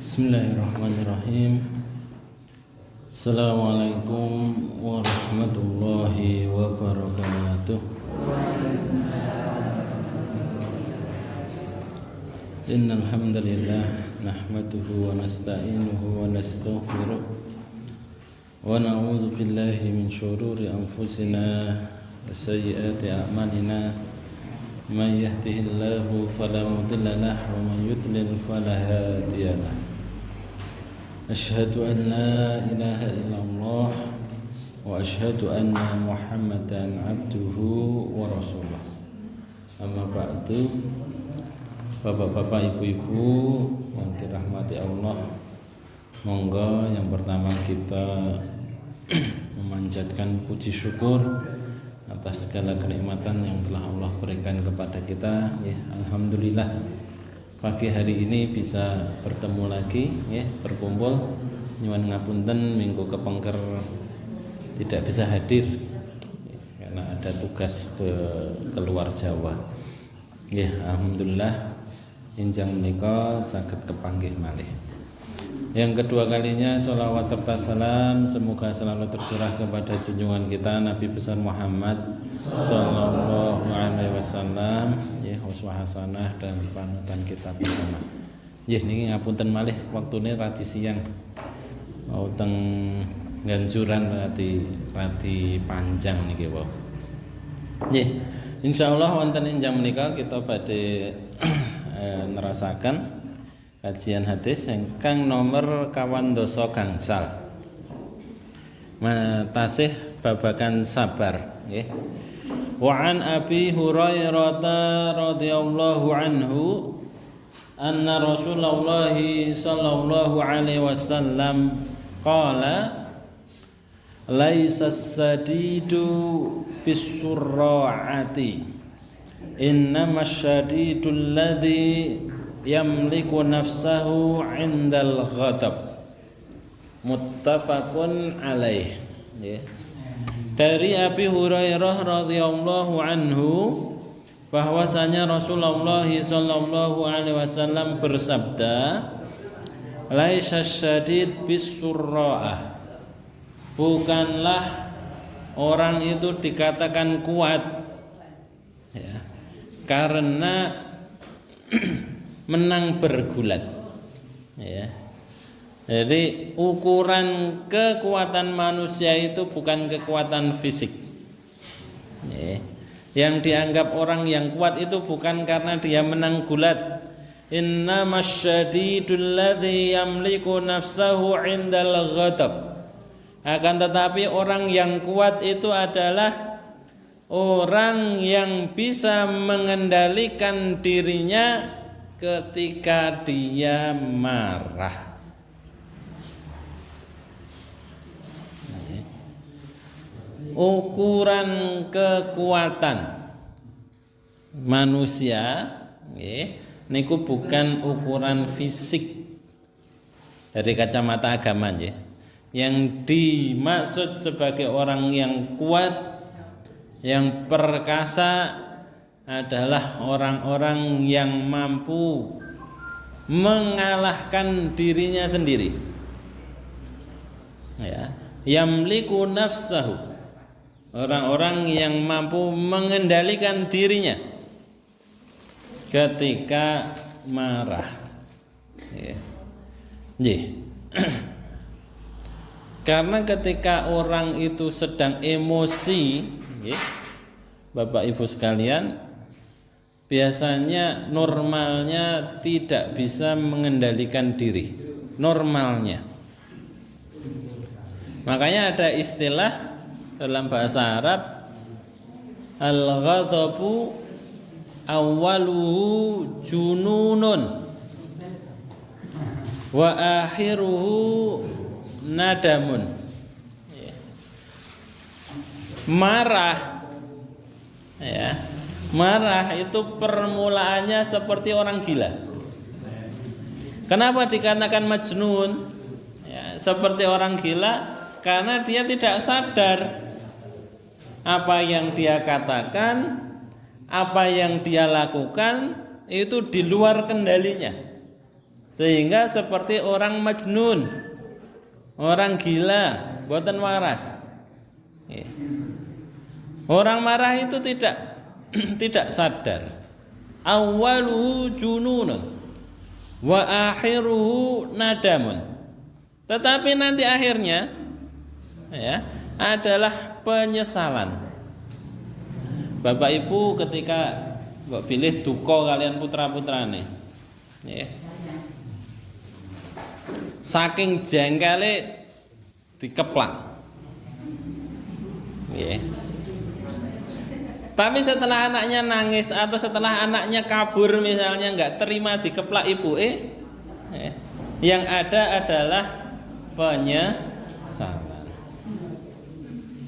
Bismillahirrahmanirrahim. Assalamualaikum warahmatullahi wabarakatuh. Innal hamdalillah nahmaduhu wa nasta'inuhu wa nastaghfiruh wa na'udzu billahi min shururi anfusina wa sayyiati a'malina. Man yahdihillahu fala mudilla lahu wa man yudlil fala hadiya lahu. Asyhadu an la ilaha illallah wa asyhadu anna Muhammadan abduhu wa rasuluh. Amma ba'du. Bapak-bapak, ibu-ibu yang dirahmati Allah, monggo yang pertama kita memanjatkan puji syukur atas segala kenikmatan yang telah Allah berikan kepada kita. Ya, alhamdulillah pagi hari ini bisa bertemu lagi, ya, berkumpul. Nyuwun ngapunten minggu kepengker tidak bisa hadir, ya, karena ada tugas keluar Jawa. Ya, alhamdulillah injang menika saged kepanggih malih. Yang kedua kalinya sholawat serta salam semoga selalu tercurah kepada junjungan kita Nabi besar Muhammad sallallahu alaihi wasallam, ya, uswah hasanah dan panutan kita bersama. Nggih niki ngapunten malih waktune radi siang. Mau teng ganjuran radi panjang niki wae. Nggih, insyaallah wonten injang menika kita badhe nerasaken kajian hadis ingkang nomor 12 gangsal. Tasih babagan sabar, nggih. Wa an Abi Hurairah radhiyallahu anhu anna Rasulullah sallallahu alaihi wasallam qala laisa as-sadidu bis-surra'ati innamasy syadidul ladzi yamliku nafsahu 'indal ghadab. Muttafaqun alaih, ya. Dari Abi Hurairah radhiyallahu anhu bahwasanya Rasulullah sallallahu alaihi wasallam bersabda, laisa syadid bisurra'ah, bukanlah orang itu dikatakan kuat, ya, karena menang bergulat, ya. Jadi ukuran kekuatan manusia itu bukan kekuatan fisik, ya. Yang dianggap orang yang kuat itu bukan karena dia menang gulat. Innamasy-syadidul ladzi yamliku nafsahu 'indal ghadab. Akan tetapi orang yang kuat itu adalah orang yang bisa mengendalikan dirinya ketika dia marah. Ukuran kekuatan manusia, niku bukan ukuran fisik dari kacamata agama, ya. Yang dimaksud sebagai orang yang kuat, yang perkasa adalah orang-orang yang mampu mengalahkan dirinya sendiri, ya. Yamliku nafsahu, orang-orang yang mampu mengendalikan dirinya ketika marah, ya. Karena ketika orang itu sedang emosi, ya, Bapak Ibu sekalian, biasanya normalnya tidak bisa mengendalikan diri, normalnya. Makanya ada istilah dalam bahasa Arab, al-ghadabu awwaluhu jununun wa akhiruhu nadamun. Marah, ya, marah itu permulaannya seperti orang gila. Kenapa dikatakan majnun, ya, seperti orang gila? Karena dia tidak sadar apa yang dia katakan, apa yang dia lakukan itu di luar kendalinya. Sehingga seperti orang majnun, orang gila, boten waras. Orang marah itu tidak sadar. Awwaluhu jununun wa akhiruhu nadamun. Tetapi nanti akhirnya ya adalah penyesalan. Bapak Ibu ketika mbok pilih duka kalian putra-putrane, ya. Saking jengkele dikeplak. Ya. Tapi setelah anaknya nangis atau setelah anaknya kabur misalnya nggak terima dikeplak ibu, ya, yang ada adalah penyesalan.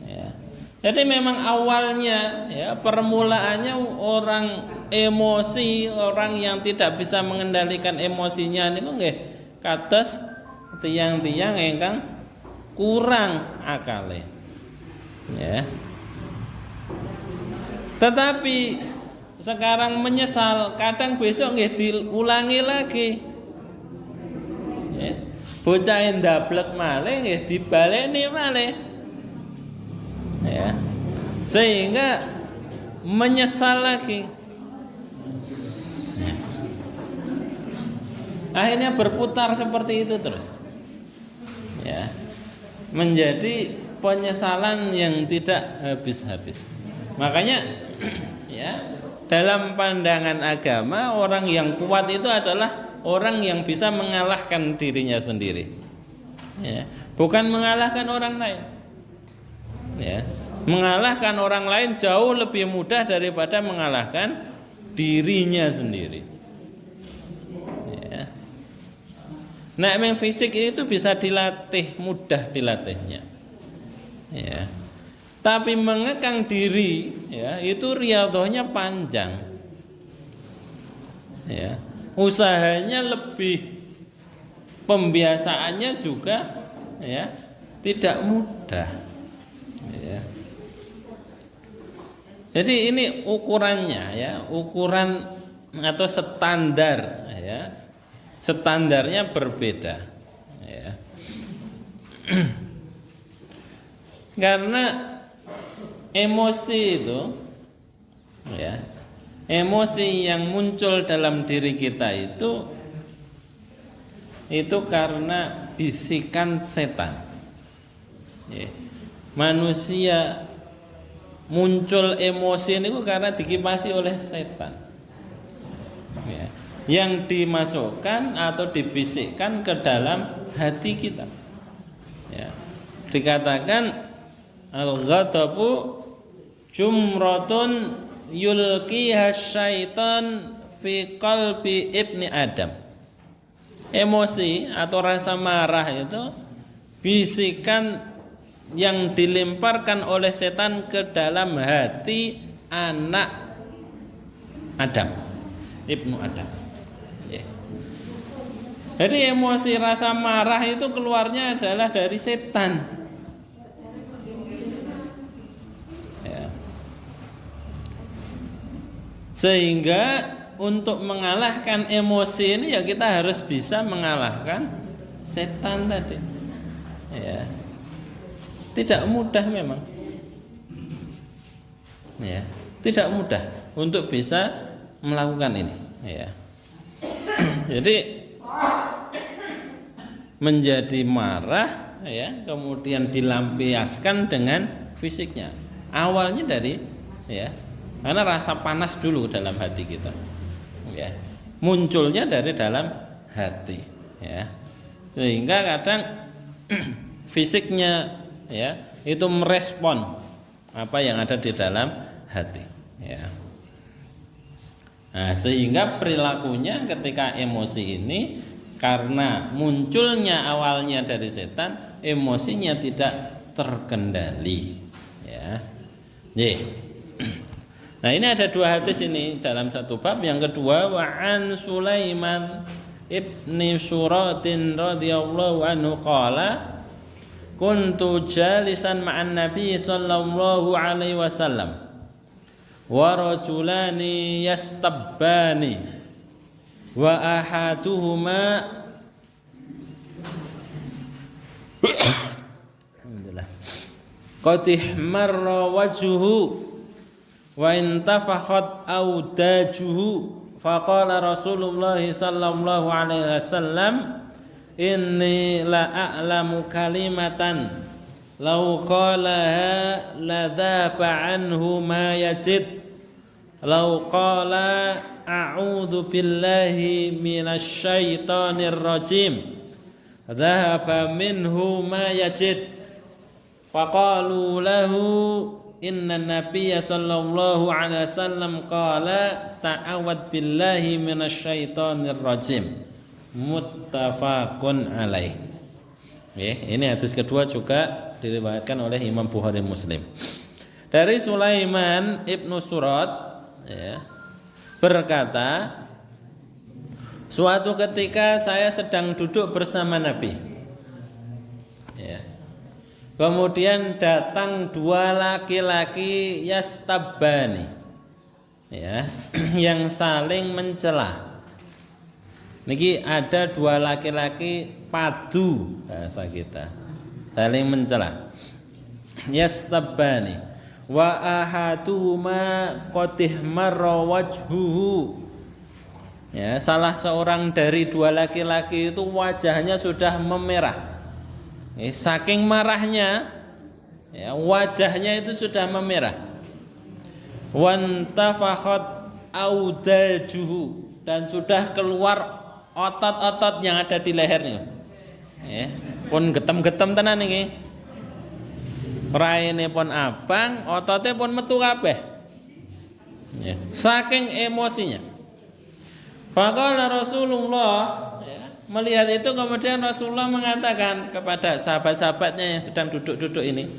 Ya. Jadi memang awalnya ya permulaannya orang emosi, orang yang tidak bisa mengendalikan emosinya niku nggih kados tiang-tiang ingkang kurang akale. Ya. Tetapi sekarang menyesal, kadang besok nggih diulangi lagi. Ya. Bocah ndablek malih nggih dibaleni malih. Ya. Sehingga menyesal lagi. Ya. Akhirnya berputar seperti itu terus. Ya. Menjadi penyesalan yang tidak habis-habis. Makanya ya, dalam pandangan agama orang yang kuat itu adalah orang yang bisa mengalahkan dirinya sendiri. Ya, bukan mengalahkan orang lain. Ya, mengalahkan orang lain jauh lebih mudah daripada mengalahkan dirinya sendiri. Ya. Nah, memang fisik itu bisa dilatih, mudah dilatihnya. Ya. Tapi mengekang diri ya itu riyadhahnya panjang. Ya. Usahanya lebih, pembiasaannya juga ya tidak mudah. Ya. Jadi ini ukurannya ya, ukuran atau standar ya. Standarnya berbeda. Ya. Karena emosi itu ya, emosi yang muncul dalam diri kita itu karena bisikan setan. Ya. Manusia muncul emosi ini karena dikipasi oleh setan. Ya. Yang dimasukkan atau dibisikkan ke dalam hati kita. Ya. Dikatakan al-ghadabu jumratun yulqiha syaitan fi qalbi ibni Adam. Emosi atau rasa marah itu bisikan yang dilemparkan oleh setan ke dalam hati anak Adam, ibnu Adam. Yeah. Jadi emosi rasa marah itu keluarnya adalah dari setan. Sehingga untuk mengalahkan emosi ini ya kita harus bisa mengalahkan setan tadi. Ya. Tidak mudah memang. Ya, tidak mudah untuk bisa melakukan ini, ya. Jadi menjadi marah ya, kemudian dilampiaskan dengan fisiknya. Awalnya dari ya, karena rasa panas dulu dalam hati kita, ya, munculnya dari dalam hati, ya, sehingga kadang fisiknya, ya, itu merespon apa yang ada di dalam hati, ya. Nah, sehingga perilakunya ketika emosi ini karena munculnya awalnya dari setan, emosinya tidak terkendali, ya. Nah, ini ada dua hadis ini dalam satu bab. Yang kedua, wa an Sulaiman ibni Suratin radhiyallahu anhu qala kuntu jalisan ma'an nabi sallallahu alaihi wasallam wa rajulani yastabbani wa ahaduhuma alhamdulillah qad ihmarra wajhuhu wa intafakhat audajuhu faqala Rasulullah sallallahu alaihi wasallam inni la a'lamu kalimatan law qalaha la dhaba anhu ma yajid law qala a'udzu billahi minasy syaithanir rajim dhahaba minhu ma yajid faqalu lahu inna nabiyya sallallahu alaihi wasallam qala ta'awad billahi minasy syaithanir rajim muttafaqun alaih. Ini hadis kedua juga diriwayatkan oleh Imam Bukhari Muslim. Dari Sulaiman ibnu Surat berkata, suatu ketika saya sedang duduk bersama Nabi. Kemudian datang dua laki-laki yastabbani, yang saling mencela. Niki ada dua laki-laki padu bahasa kita, saling mencela. Yastabbani wa ahaduhuma qad ihmarra wajhuhu. Salah seorang dari dua laki-laki itu wajahnya sudah memerah. Saking marahnya, wajahnya itu sudah memerah. Wantafakhat audajuhu, dan sudah keluar otot-otot yang ada di lehernya. Pun getem-getem tenan iki. Raine pun abang, ototnya pun metu kabeh. Saking emosinya. Faqala Rasulullah, melihat itu kemudian Rasulullah mengatakan kepada sahabat-sahabatnya yang sedang duduk-duduk ini,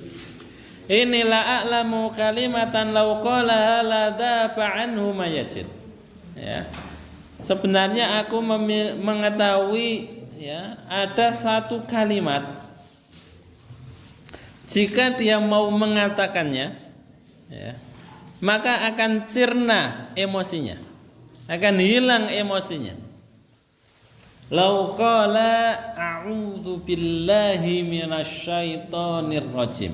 inilah a'lamu kalimatan law qalaha la dhaba anhu ma yajid. Sebenarnya aku mengetahui ada satu kalimat, jika dia mau mengatakannya maka akan sirna emosinya, akan hilang emosinya. Lau qala a'udzu billahi minasy syaithanir rajim.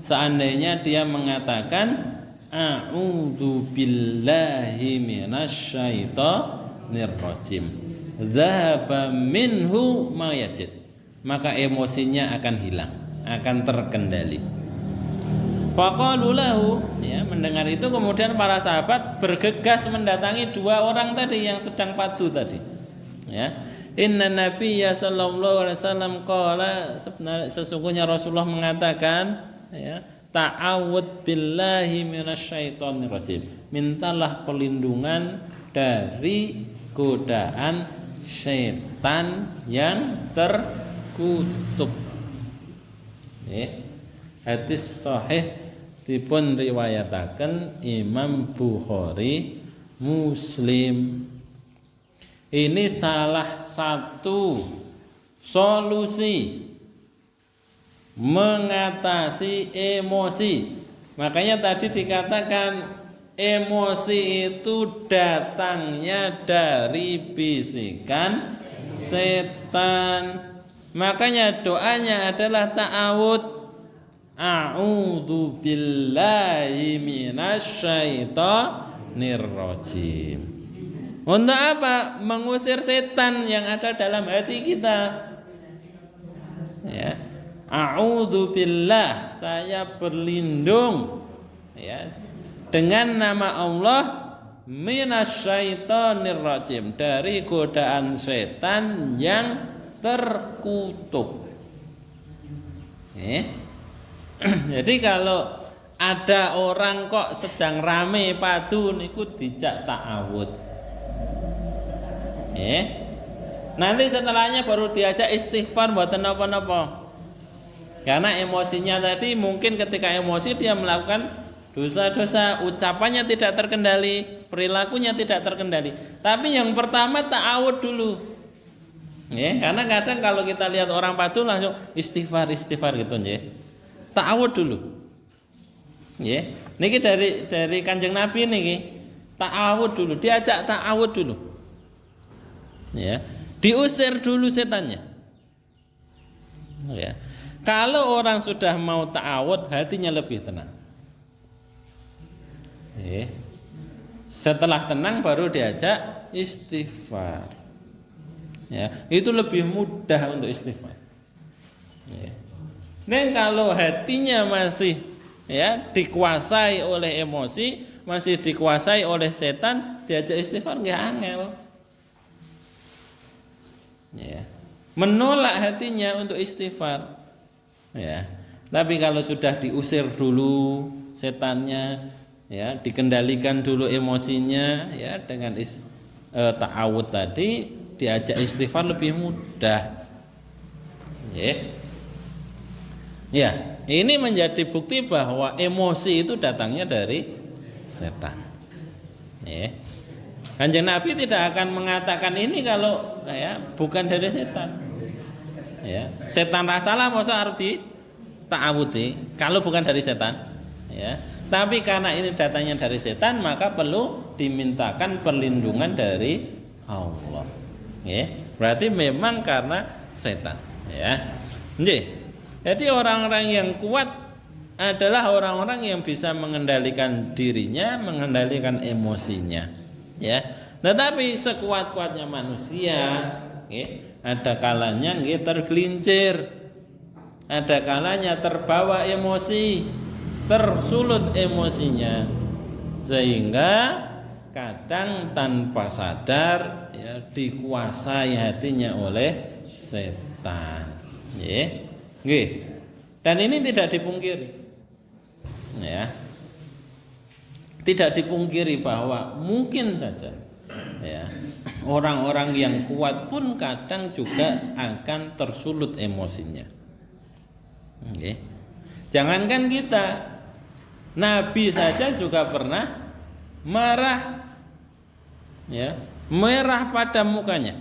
Seandainya dia mengatakan a'udzu billahi minasy syaithanir rajim, dhahaba minhu ma yajid, maka emosinya akan hilang, akan terkendali. Faqalu lahu, mendengar itu kemudian para sahabat bergegas mendatangi dua orang tadi yang sedang padu tadi. Inna nabiyya sallallahu alaihi wasallam qala, sesungguhnya Rasulullah mengatakan, ta'awud billahi minasyaitonir rajim, mintalah perlindungan dari godaan setan yang terkutuk. Hadis sahih dipun riwayataken Imam Bukhari Muslim. Ini salah satu solusi mengatasi emosi. Makanya tadi dikatakan emosi itu datangnya dari bisikan setan. Makanya doanya adalah ta'awud, a'udzu billahi minasyaitonir rajim. Untuk apa? Mengusir setan yang ada dalam hati kita. A'udzu billah, saya berlindung dengan nama Allah minasyaitonir rajim, dari godaan setan yang terkutuk. Jadi kalau ada orang kok sedang rame padu niku dijak ta'awud. Nanti setelahnya baru diajak istighfar mboten napa-napa. Karena emosinya tadi mungkin ketika emosi dia melakukan dosa-dosa, ucapannya tidak terkendali, perilakunya tidak terkendali. Tapi yang pertama ta'awud dulu. Karena kadang kalau kita lihat orang padu langsung istighfar gitu nggih. Ta'awud dulu. Niki dari Kanjeng Nabi niki. Ta'awud dulu, diajak ta'awud dulu. ya, diusir dulu setannya. Ya. Kalau orang sudah mau ta'awud, hatinya lebih tenang. Setelah tenang baru diajak istighfar. Ya, itu lebih mudah untuk istighfar. Ya. Dan kalau hatinya masih dikuasai oleh emosi, masih dikuasai oleh setan, diajak istighfar nggak angel. Ya. Menolak hatinya untuk istighfar. Ya. Tapi kalau sudah diusir dulu setannya, ya, dikendalikan dulu emosinya, ya, dengan ta'awud tadi, diajak istighfar lebih mudah. Ya, ini menjadi bukti bahwa emosi itu datangnya dari setan. Kanjeng Nabi tidak akan mengatakan ini kalau bukan dari setan. Setan rasalah masa harus ta'awudi kalau bukan dari setan. Tapi karena ini datangnya dari setan, maka perlu dimintakan perlindungan dari Allah. Berarti memang karena setan. Jadi orang-orang yang kuat adalah orang-orang yang bisa mengendalikan dirinya, mengendalikan emosinya. Tetapi sekuat-kuatnya manusia, ada kalanya tergelincir, ada kalanya terbawa emosi, tersulut emosinya, sehingga kadang tanpa sadar dikuasai hatinya oleh setan. Dan ini tidak dipungkiri. Tidak dipungkiri bahwa mungkin saja orang-orang yang kuat pun kadang juga akan tersulut emosinya. Jangankan kita, Nabi saja juga pernah marah, merah pada mukanya.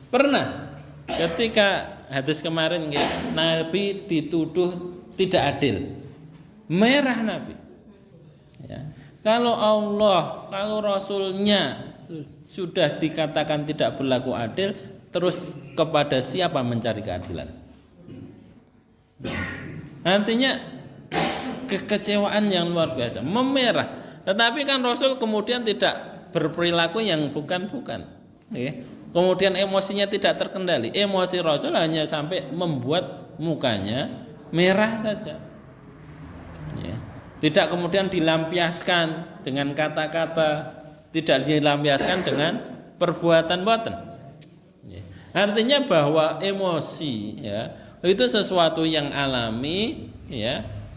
Pernah ketika hadis kemarin Nabi dituduh tidak adil, merah Nabi. Kalau Allah, kalau Rasulnya sudah dikatakan tidak berlaku adil, terus kepada siapa mencari keadilan? Artinya kekecewaan yang luar biasa, memerah. Tetapi kan Rasul kemudian tidak berperilaku yang bukan-bukan. Kemudian emosinya tidak terkendali. Emosi Rasul hanya sampai membuat mukanya merah saja. Tidak kemudian dilampiaskan dengan kata-kata, tidak dilampiaskan dengan perbuatan-buatan. Artinya bahwa emosi itu sesuatu yang alami,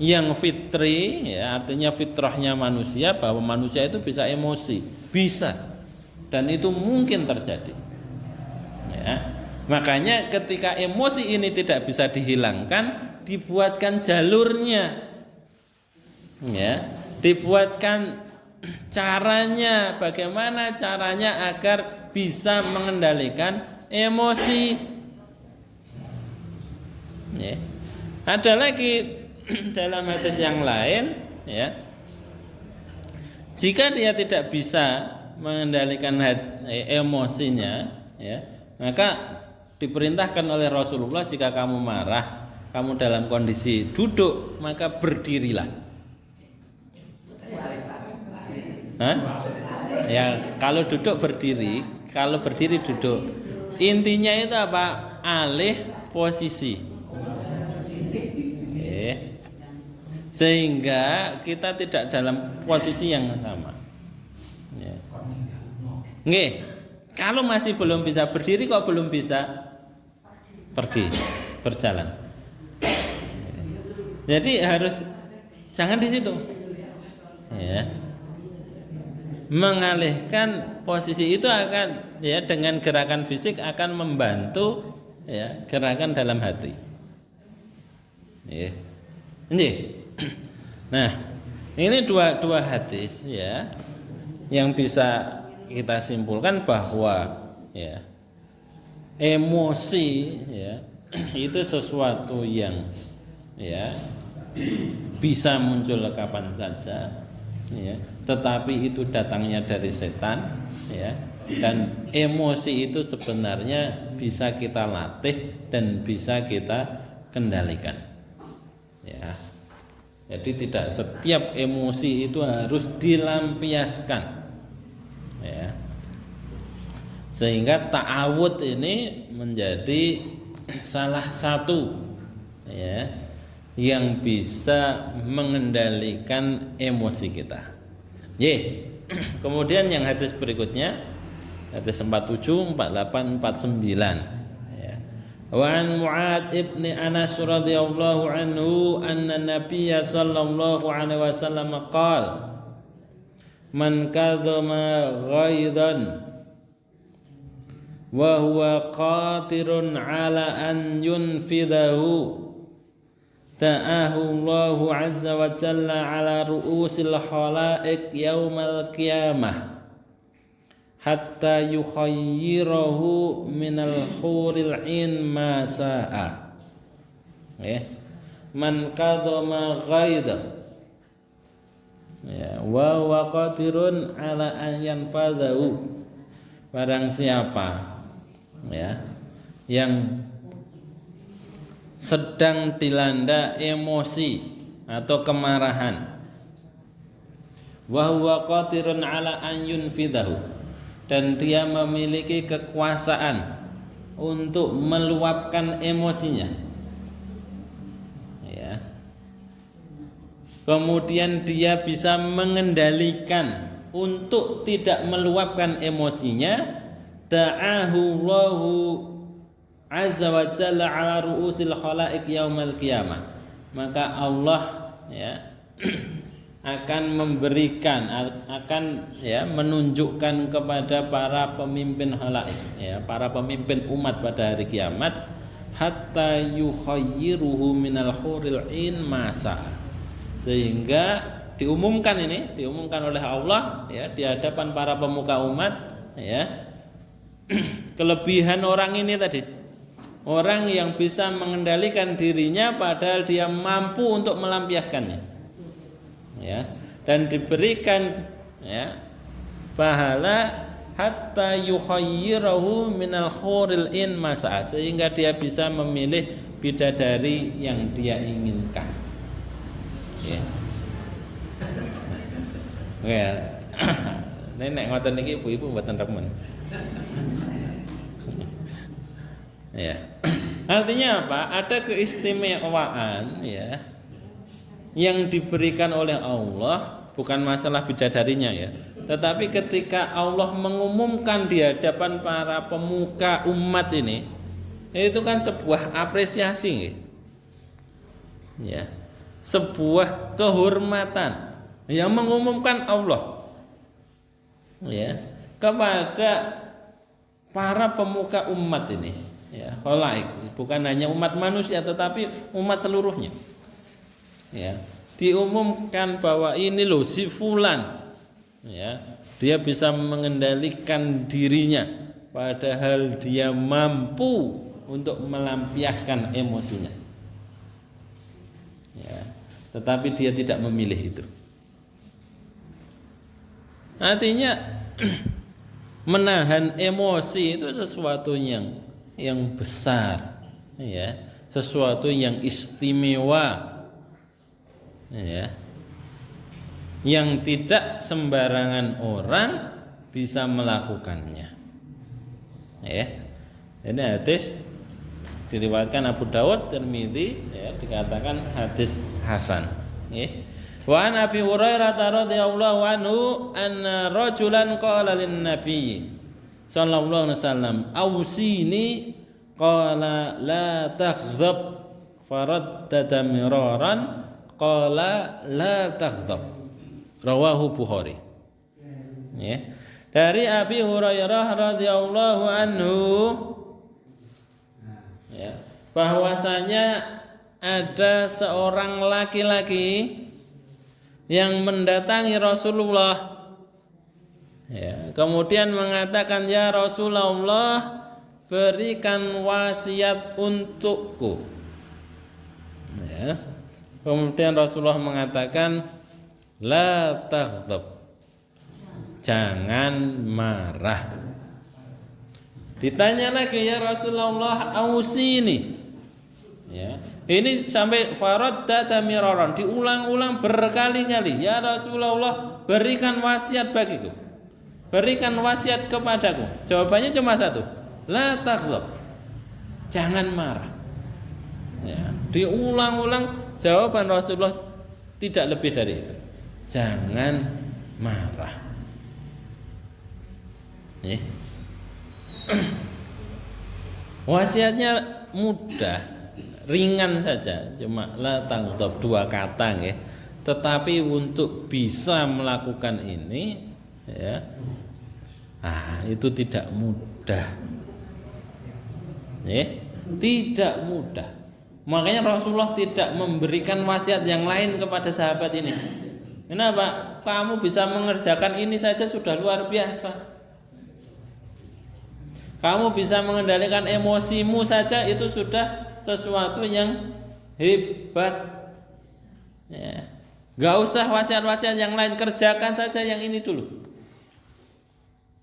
yang fitri, artinya fitrahnya manusia, bahwa manusia itu bisa emosi, bisa, dan itu mungkin terjadi. Makanya ketika emosi ini tidak bisa dihilangkan, dibuatkan jalurnya, dibuatkan caranya, bagaimana caranya agar bisa mengendalikan emosi. Ada lagi dalam hadis yang lain, jika dia tidak bisa mengendalikan emosinya, maka diperintahkan oleh Rasulullah, jika kamu marah, kamu dalam kondisi duduk, maka berdirilah. Kalau duduk berdiri, kalau berdiri duduk. Intinya itu apa? Alih posisi. Sehingga kita tidak dalam posisi yang sama. Kalau masih belum bisa berdiri, kok belum bisa pergi, berjalan. Jadi harus jangan di situ. Mengalihkan posisi itu akan dengan gerakan fisik akan membantu gerakan dalam hati. Nah, ini dua hadis yang bisa kita simpulkan bahwa emosi itu sesuatu yang bisa muncul kapan saja, tetapi itu datangnya dari setan, Dan emosi itu sebenarnya bisa kita latih dan bisa kita kendalikan. Ya. Jadi tidak setiap emosi itu harus dilampiaskan. Ya. Sehingga ta'awud ini menjadi salah satu ya yang bisa mengendalikan emosi kita. Kemudian yang hadis berikutnya, hadis 47, 48, 49 ya. Wa an Mu'ad ibni Anas radhiyallahu anhu anna Nabiyya sallallahu alaihi wasallam qala man kadzama ghaidan wa huwa qatirun ala an yunfidahu ta'ahu Allahu azza wa jalla ala ru'usil khalaiq yaumal qiyamah hatta yukhayyirahu minal huril in ma sa'a. Man kadhama ghaidha ya wa huwa qadirun ala an yanfadhahu, barang siapa ya yang sedang dilanda emosi atau kemarahan, wa huwa qadirun ala an yunfidahu, dan dia memiliki kekuasaan untuk meluapkan emosinya ya. Kemudian dia bisa mengendalikan untuk tidak meluapkan emosinya, ta'ahu Allahu azza wa jalla ala ru'usil khalaiq yaumal qiyamah, maka Allah ya akan memberikan, akan ya menunjukkan kepada para pemimpin khalaik ya, para pemimpin umat pada hari kiamat, hatta yukhayyiruhu minal huril in masa, sehingga diumumkan oleh Allah ya di hadapan para pemuka umat ya kelebihan orang ini tadi, orang yang bisa mengendalikan dirinya padahal dia mampu untuk melampiaskannya ya, dan diberikan ya pahala hatta yukhayyirahu minal huril in masa, sehingga dia bisa memilih bidadari yang dia inginkan ya. Nenek ngoten niki ibu-ibu mboten remen. Ya. Artinya apa? Ada keistimewaan ya yang diberikan oleh Allah, bukan masalah bidadarinya ya, tetapi ketika Allah mengumumkan di hadapan para pemuka umat ini, itu kan sebuah apresiasi ya, sebuah kehormatan yang mengumumkan Allah ya kepada para pemuka umat ini ya, khalaik, bukan hanya umat manusia tetapi umat seluruhnya ya, diumumkan bahwa ini loh si fulan ya, dia bisa mengendalikan dirinya padahal dia mampu untuk melampiaskan emosinya ya, tetapi dia tidak memilih itu. Artinya menahan emosi itu sesuatu yang besar ya, sesuatu yang istimewa ya, yang tidak sembarangan orang bisa melakukannya ya. Ini hadis diriwayatkan Abu Dawud, Tirmidzi ya, dikatakan hadis hasan ya. Wa an Abi Hurairah radhiyallahu anhu anna rajulan qala lin nabiy sallallahu alaihi wasallam ausini qala la taghdab faraddada miraran qala la taghdab, rawahu Bukhari ya. Dari Abi Hurairah radhiyallahu anhu ya, bahwasanya ada seorang laki-laki yang mendatangi Rasulullah ya, kemudian mengatakan, ya Rasulullah, berikan wasiat untukku ya. Kemudian Rasulullah mengatakan, la taghdab, jangan marah Ditanya lagi, ya Rasulullah, ausini. Ya. Ini sampai faradda tamiraran, diulang-ulang berkali-kali. Ya Rasulullah, berikan wasiat bagiku. Berikan wasiat kepadaku. Jawabannya cuma satu. La taghdab. Jangan marah. Ya. Diulang-ulang jawaban Rasulullah tidak lebih dari itu. Jangan marah. Ya. Wasiatnya mudah, ringan saja, cuma la taghdab, 2 kata ya. Tetapi untuk bisa melakukan ini ya, itu tidak mudah. Ya, tidak mudah. Makanya Rasulullah tidak memberikan wasiat yang lain kepada sahabat ini. Kenapa? Kamu bisa mengerjakan ini saja sudah luar biasa. Kamu bisa mengendalikan emosimu saja itu sudah sesuatu yang hebat. Ya. Gak usah wasiat-wasiat yang lain, kerjakan saja yang ini dulu.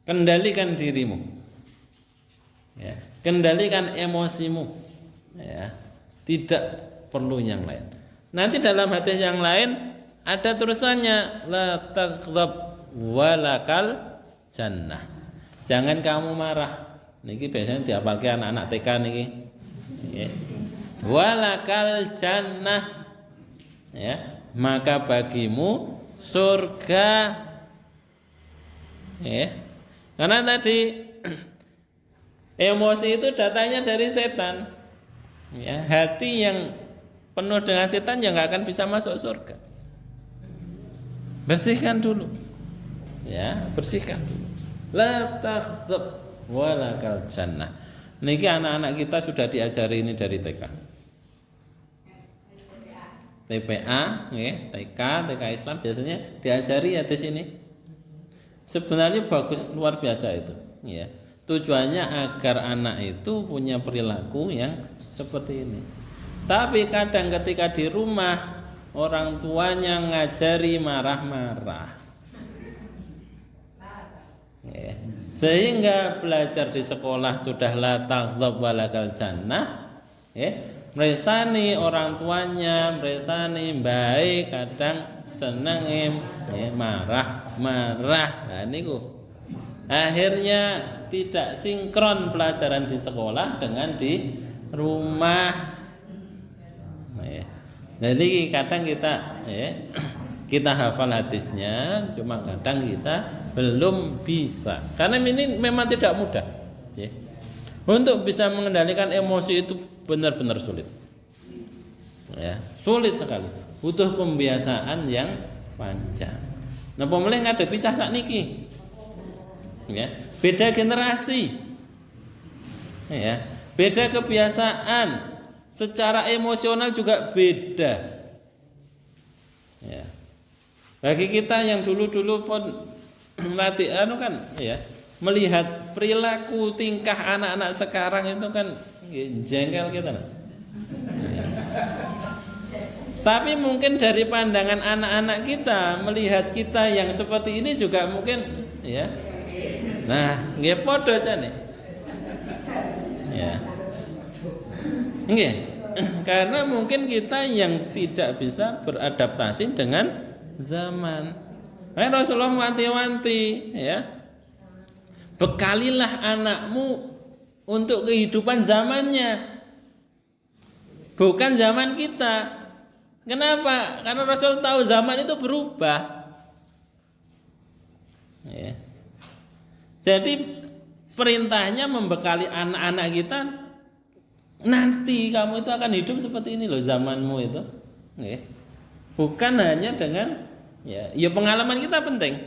Kendalikan dirimu. Ya. Kendalikan emosimu. Ya. Tidak perlu yang lain. Nanti dalam hadis yang lain ada tulisannya la taghdab walakal jannah. Jangan kamu marah. Niki biasanya dihafalke anak-anak TK niki. Ya. Walakal jannah. Ya, maka bagimu surga. Ya. Karena tadi emosi itu datangnya dari setan. Ya, hati yang penuh dengan setan yang nggak akan bisa masuk surga. Bersihkan dulu. Ya, bersihkan dulu. La taghdab walakal jannah. Niki anak-anak kita sudah diajari ini dari TK. TPA, ya, TK Islam biasanya diajari ya di sini. Sebenarnya bagus, luar biasa itu. Ya. Tujuannya agar anak itu punya perilaku yang seperti ini. Tapi kadang ketika di rumah orang tuanya ngajari marah-marah. Ya. Sehingga belajar di sekolah sudah la taghdab walakal jannah, ya. Meresani orang tuanya, meresani baik, kadang seneng ya, marah. Nah niku akhirnya tidak sinkron pelajaran di sekolah dengan di rumah. Ya. Jadi kadang kita kita hafal hadisnya, cuma kadang kita belum bisa. Karena ini memang tidak mudah. Ya. Untuk bisa mengendalikan emosi itu benar-benar sulit. Ya, sulit sekali. Butuh pembiasaan yang panjang. Nah, pemelih ngadepi cah sakniki. Ya, beda generasi. Ya, beda kebiasaan. Secara emosional juga beda. Ya. Bagi kita yang dulu-dulu pun latihan kan ya, melihat perilaku tingkah anak-anak sekarang itu kan jengkel kita. Ya. Tapi mungkin dari pandangan anak-anak kita melihat kita yang seperti ini juga mungkin ya. Nah, nggih padha jane. Ya. Nggih. Karena mungkin kita yang tidak bisa beradaptasi dengan zaman. Rasulullah wanti-wanti ya. Bekalilah anakmu untuk kehidupan zamannya. Bukan zaman kita. Kenapa? Karena Rasul tahu zaman itu berubah. Ya. Jadi perintahnya membekali anak-anak kita, nanti kamu itu akan hidup seperti ini loh zamanmu itu. Ya. Bukan hanya dengan ya pengalaman kita penting.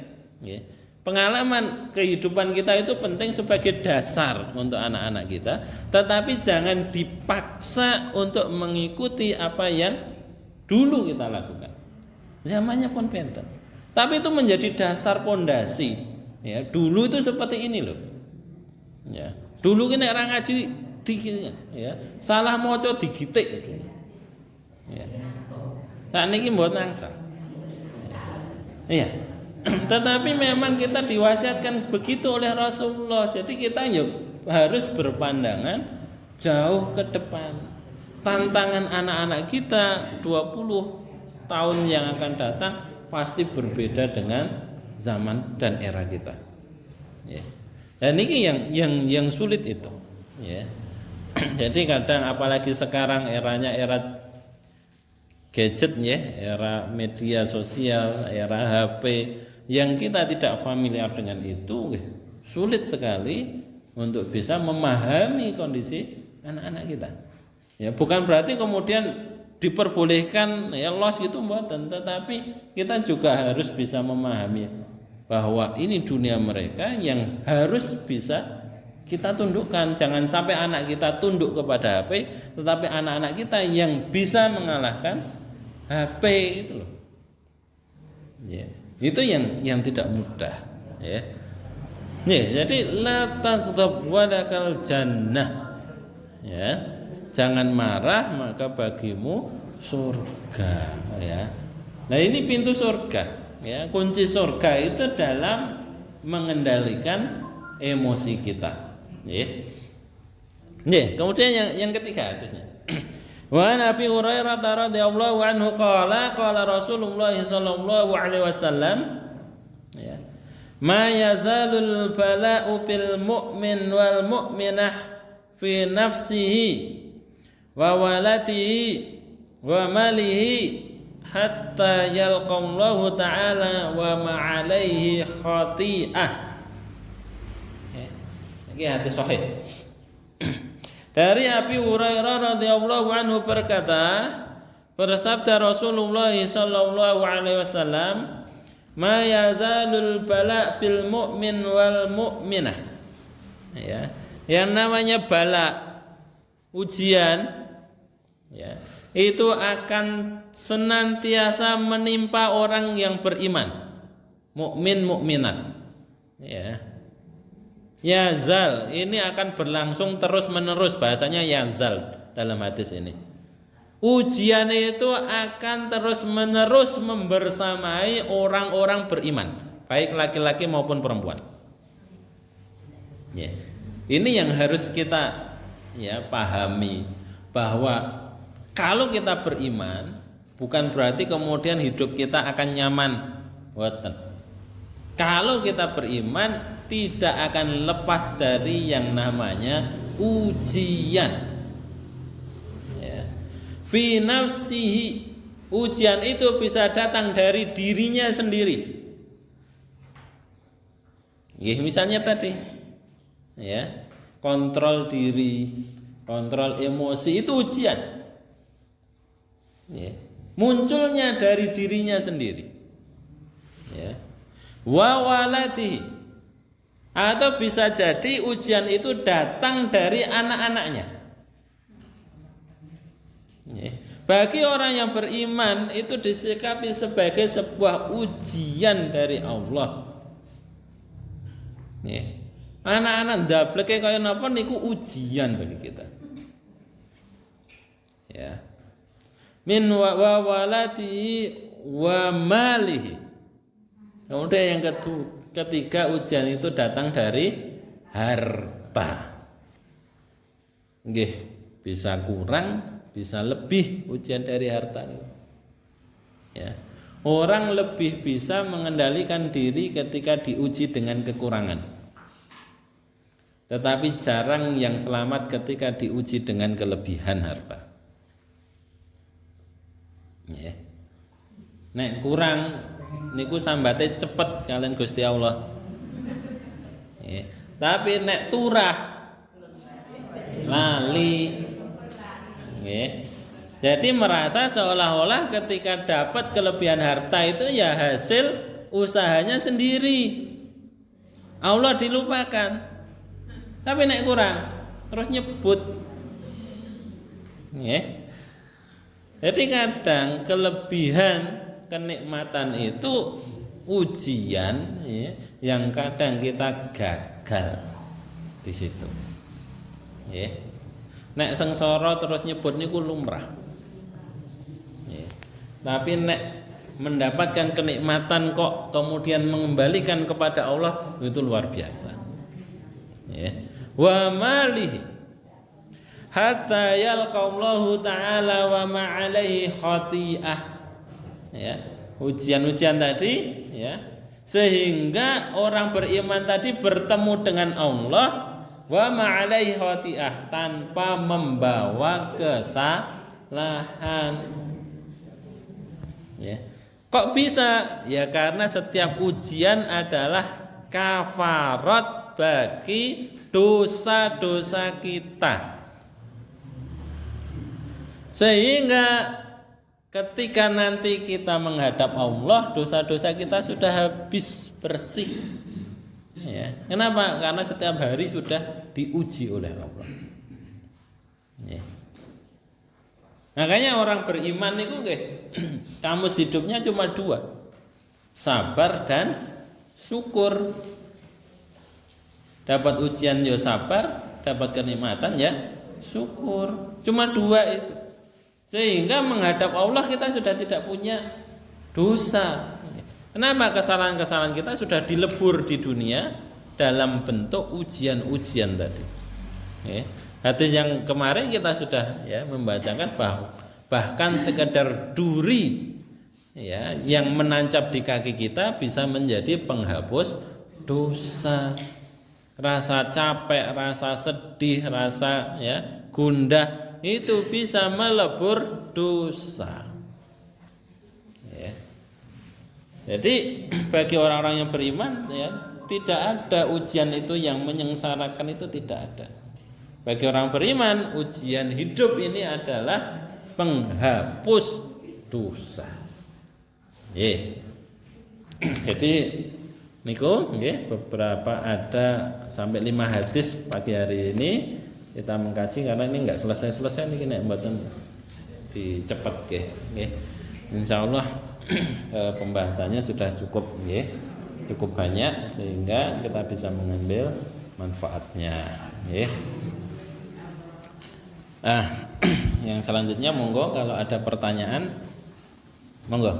Ya. Pengalaman kehidupan kita itu penting sebagai dasar untuk anak-anak kita, tetapi jangan dipaksa untuk mengikuti apa yang dulu kita lakukan. Zamannya pun benten. Tapi itu menjadi dasar pondasi. Ya, dulu itu seperti ini loh. Ya, dulu ini orang ngaji ya, salah maca digitik itu. Ya. Nah niki mboten nangsa. Iya. Tetapi memang kita diwasiatkan begitu oleh Rasulullah. Jadi kita ya harus berpandangan jauh ke depan. Tantangan anak-anak kita 20 tahun yang akan datang pasti berbeda dengan zaman dan era kita. Ya. Dan ini yang sulit itu. Ya. Jadi kadang apalagi sekarang eranya era gadget ya, era media sosial, era HP, yang kita tidak familiar dengan itu, sulit sekali untuk bisa memahami kondisi anak-anak kita. Ya, bukan berarti kemudian diperbolehkan ya los gitu mboten, tetapi kita juga harus bisa memahami bahwa ini dunia mereka yang harus bisa kita tundukkan. Jangan sampai anak kita tunduk kepada HP, tetapi anak-anak kita yang bisa mengalahkan HP itu loh. Ya, itu yang tidak mudah. Ya, jadi la taghdab walakal jannah. Ya. Jangan marah maka bagimu surga, ya. Nah, ini pintu surga, ya. Kunci surga itu dalam mengendalikan emosi kita, ya. Kemudian yang ketiga hadisnya. Wa Nabi Hurairah radhiyallahu anhu qala Rasulullah sallallahu alaihi wasallam, ya. Ma yazalul bala'u bil mu'min wal mu'minah fi nafsihi wa waladihi wa malihi hatta yalqallahu ta'ala wa ma'alaihi khati'ah. Ini hadis sahih. Dari Abi Hurairah radhiyallahu anhu berkata, bersabda Rasulullah sallallahu alaihi wasallam, ma yazalul bala bil mu'min wal mu'minah. Ya, yang namanya bala, ujian, ya, itu akan senantiasa menimpa orang yang beriman, mukmin mukminat. Ya, yazal ini akan berlangsung terus menerus, bahasanya yazal dalam hadis ini. Ujian itu akan terus menerus membersamai orang-orang beriman, baik laki-laki maupun perempuan. Ya, ini yang harus kita pahami, bahwa kalau kita beriman bukan berarti kemudian hidup kita akan nyaman. Kalau kita beriman tidak akan lepas dari yang namanya ujian. Ya. Fi nafsihi, ujian itu bisa datang dari dirinya sendiri. Misalnya tadi, ya, kontrol diri, kontrol emosi itu ujian. Ya. Munculnya dari dirinya sendiri. Ya. Wa waladi, atau bisa jadi ujian itu datang dari anak-anaknya. Ya. Bagi orang yang beriman itu disikapi sebagai sebuah ujian dari Allah. Ya. Anak-anak ndableke kaya napa niku ujian bagi kita. Ya. Min wa walati wa malihi. Kemudian yang ketiga, ujian itu datang dari harta. Nggih, bisa kurang, bisa lebih ujian dari harta. Ya. Orang lebih bisa mengendalikan diri ketika diuji dengan kekurangan. Tetapi jarang yang selamat ketika diuji dengan kelebihan harta. Ya. Nek kurang niku sambate cepet kalian Gusti Allah. Ya. Tapi nek turah lali. Ya. Jadi merasa seolah-olah ketika dapat kelebihan harta itu ya hasil usahanya sendiri. Allah dilupakan. Tapi nek kurang terus nyebut. Ya. Jadi kadang kelebihan kenikmatan itu ujian, ya, yang kadang kita gagal di situ. Ya. Nek sengsara terus nyebut niku lumrah. Ya. Tapi nek mendapatkan kenikmatan kok kemudian mengembalikan kepada Allah, itu luar biasa. Ya. wa malihi hatta yalqallahu ta'ala wa ma alaihi khati'ah. Ya, ujian-ujian tadi ya, sehingga orang beriman tadi bertemu dengan Allah wa ma alaihi khati'ah, tanpa membawa kesalahan. Ya. Kok bisa? Ya karena setiap ujian adalah kafarat bagi dosa-dosa kita. Sehingga ketika nanti kita menghadap Allah, dosa-dosa kita sudah habis bersih. Ya. Kenapa? Karena setiap hari sudah diuji oleh Allah. Ya. Makanya orang beriman itu kamus hidupnya cuma dua, sabar dan syukur. Dapat ujian ya sabar, dapat kenikmatan ya syukur. Cuma dua itu. Sehingga menghadap Allah kita sudah tidak punya dosa. Kenapa? Kesalahan-kesalahan kita sudah dilebur di dunia dalam bentuk ujian-ujian tadi. Ya. Hadis yang kemarin kita sudah ya membacakan bahkan sekedar duri ya yang menancap di kaki kita bisa menjadi penghapus dosa. Rasa capek, rasa sedih, rasa ya gundah itu bisa melebur dosa. Ya. Jadi bagi orang-orang yang beriman ya tidak ada ujian itu yang menyengsarakan, itu tidak ada. Bagi orang beriman, ujian hidup ini adalah penghapus dosa. Jadi niku beberapa ada sampai 5 hadis pagi hari ini kita mengkaji, karena ini enggak selesai-selesai nih nek mboten dicepet nggih. Insyaallah pembahasannya sudah cukup cukup banyak sehingga kita bisa mengambil manfaatnya nggih. Yang selanjutnya monggo kalau ada pertanyaan monggo.